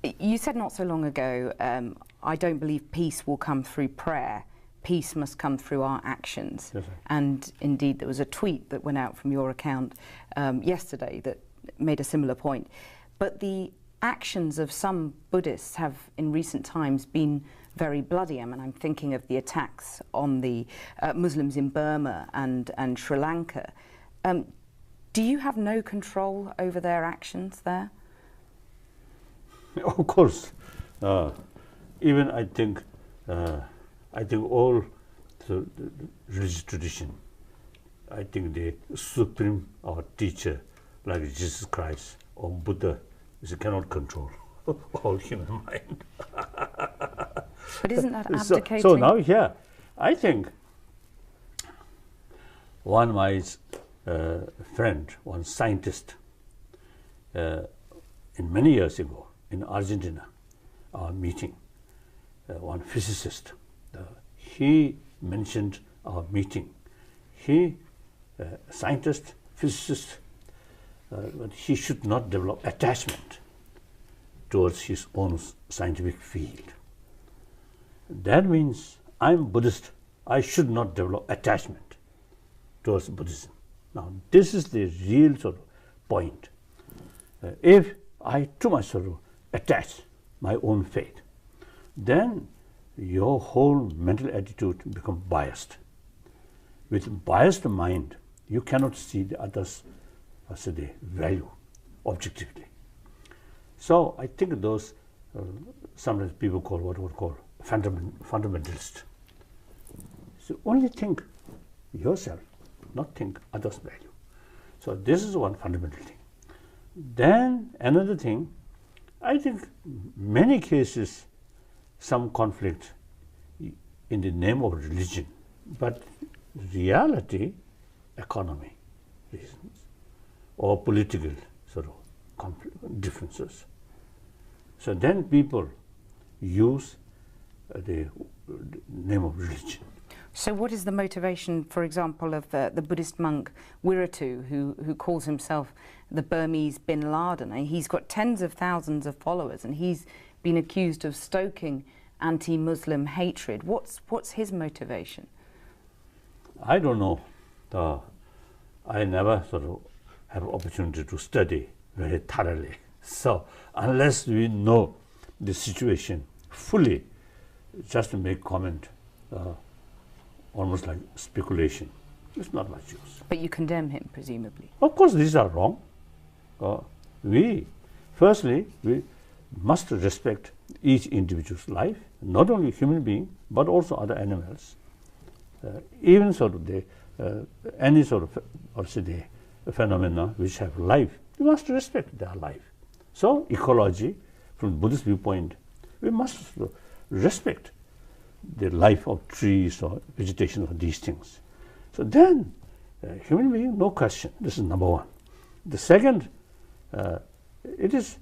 You said not so long ago, I don't believe peace will come through prayer. Peace must come through our actions. Yes, sir. And indeed, there was a tweet that went out from your account yesterday that made a similar point. But the actions of some Buddhists have, in recent times, been very bloody. I mean, I'm thinking of the attacks on the Muslims in Burma and Sri Lanka. Do you have no control over their actions there? Of course. Even I think all the religious tradition, I think the supreme our teacher, like Jesus Christ or Buddha, cannot control all human mind. But isn't that abdicating? So now here, I think one my friend, one scientist, in many years ago in Argentina, our meeting, one physicist, he mentioned our meeting. He, scientist, physicist, but he should not develop attachment towards his own scientific field. That means I'm Buddhist. I should not develop attachment towards Buddhism. Now, this is the real sort of point. If I too much sort of attach my own faith, then your whole mental attitude becomes biased. With biased mind, you cannot see the others as the value objectively. So I think those sometimes people call what we call fundamentalist. So only think yourself, not think others' value. So this is one fundamental thing. Then another thing, I think many cases some conflict in the name of religion, but reality, economy reasons or political sort of conflict, differences. So then people use the name of religion. So what is the motivation, for example, of the Buddhist monk Wiratu, who calls himself the Burmese bin Laden? And he's got tens of thousands of followers, and he's been accused of stoking anti-Muslim hatred. What's his motivation? I don't know. I never sort of have opportunity to study very thoroughly. So unless we know the situation fully, just to make comment, almost like speculation, it's not much use. But you condemn him, presumably. Of course, these are wrong. Firstly, we must respect each individual's life, not only human being, but also other animals. Even sort of any sort of the phenomena which have life, we must respect their life. So ecology, from Buddhist viewpoint, we must respect the life of trees or vegetation or these things. So then, human being, no question. This is number one. The second, it is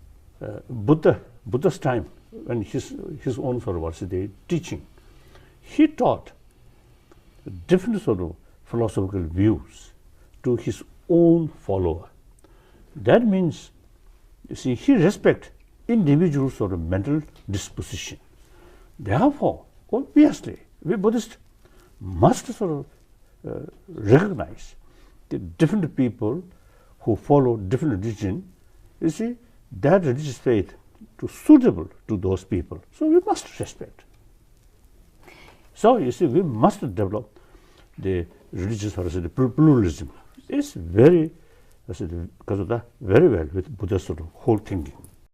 Buddha's time when his own sort of teaching. He taught different sort of philosophical views to his own follower. That means, you see, he respects individual sort of mental disposition. Therefore, obviously, we Buddhists must sort of recognize the different people who follow different religion. You see, that religious faith is suitable to those people. So we must respect. So you see, we must develop the religious or the pluralism. It's very, because of that, very well with Buddha's sort of whole thinking.